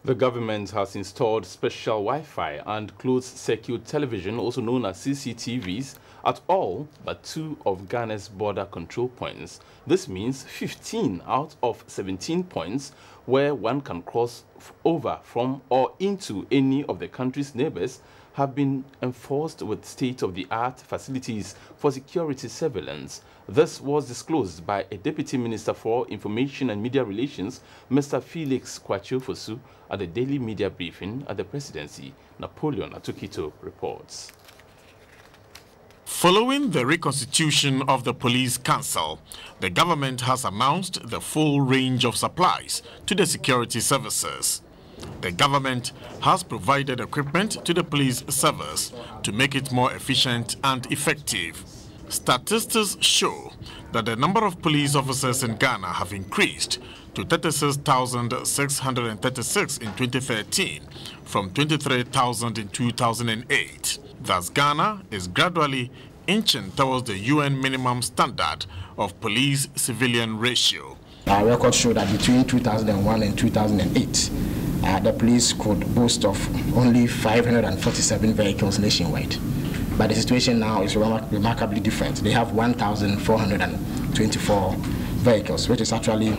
The government has installed special Wi-Fi and closed-circuit television, also known as CCTVs, at all but 2 of Ghana's border control points. This means 15 out of 17 points where one can cross over from or into any of the country's neighbors have been enforced with state-of-the-art facilities for security surveillance. This was disclosed by a Deputy Minister for Information and Media Relations, Mr. Felix Kwakye Ofosu, at a daily media briefing at the Presidency. Napoleon Atukito reports. Following the reconstitution of the Police Council, the government has announced the full range of supplies to the security services. The government has provided equipment to the police service to make it more efficient and effective. Statistics show that the number of police officers in Ghana have increased to 36,636 in 2013 from 23,000 in 2008. Thus, Ghana is gradually inching towards the UN minimum standard of police-civilian ratio. Our records show that between 2001 and 2008, the police could boast of only 547 vehicles nationwide. But the situation now is remarkably different. They have 1,424 vehicles, which is actually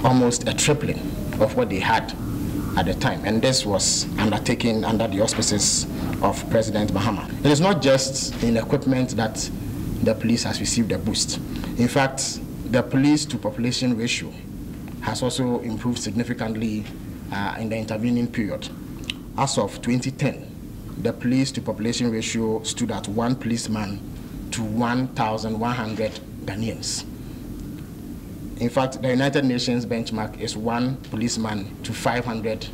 almost a tripling of what they had at the time. And this was undertaken under the auspices of President Mahama. It is not just in equipment that the police has received a boost. In fact, the police-to-population ratio has also improved significantly in the intervening period. As of 2010, the police-to-population ratio stood at 1 policeman to 1,100 Ghanaians. In fact, the United Nations benchmark is 1 policeman to 500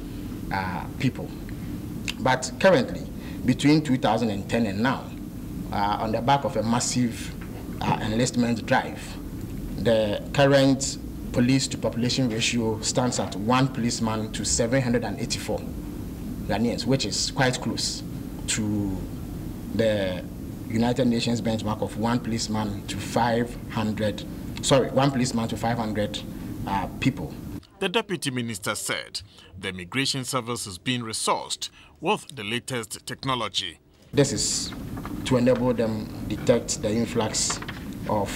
people. But currently, between 2010 and now, on the back of a massive enlistment drive, the current police-to-population ratio stands at 1 policeman to 784 Ghanaians, which is quite close to the United Nations benchmark of 1 policeman to 500 people. The Deputy Minister said the Immigration Service is being resourced with the latest technology. This is to enable them detect the influx of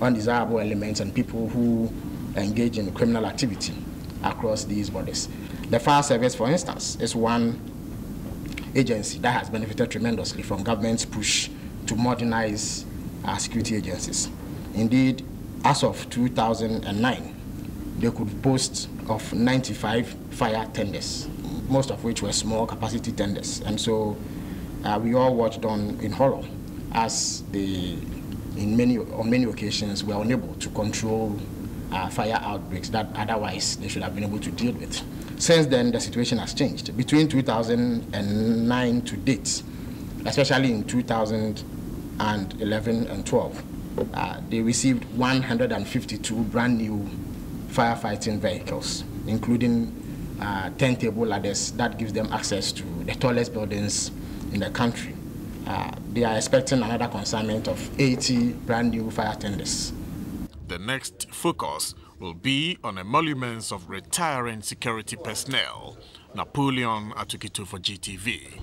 undesirable elements and people who engage in criminal activity across these borders. The Fire Service, for instance, is one agency that has benefited tremendously from government's push to modernize our security agencies. Indeed, as of 2009, they could boast of 95 fire tenders, most of which were small capacity tenders. And so we all watched on in horror as on many occasions we were unable to control fire outbreaks that otherwise they should have been able to deal with. Since then, the situation has changed. Between 2009 to date, especially in 2011 and 12, they received 152 brand new firefighting vehicles, including 10 table ladders that gives them access to the tallest buildings in the country. They are expecting another consignment of 80 brand new fire tenders. The next focus will be on emoluments of retiring security personnel. Napoleon Atukito for GTV.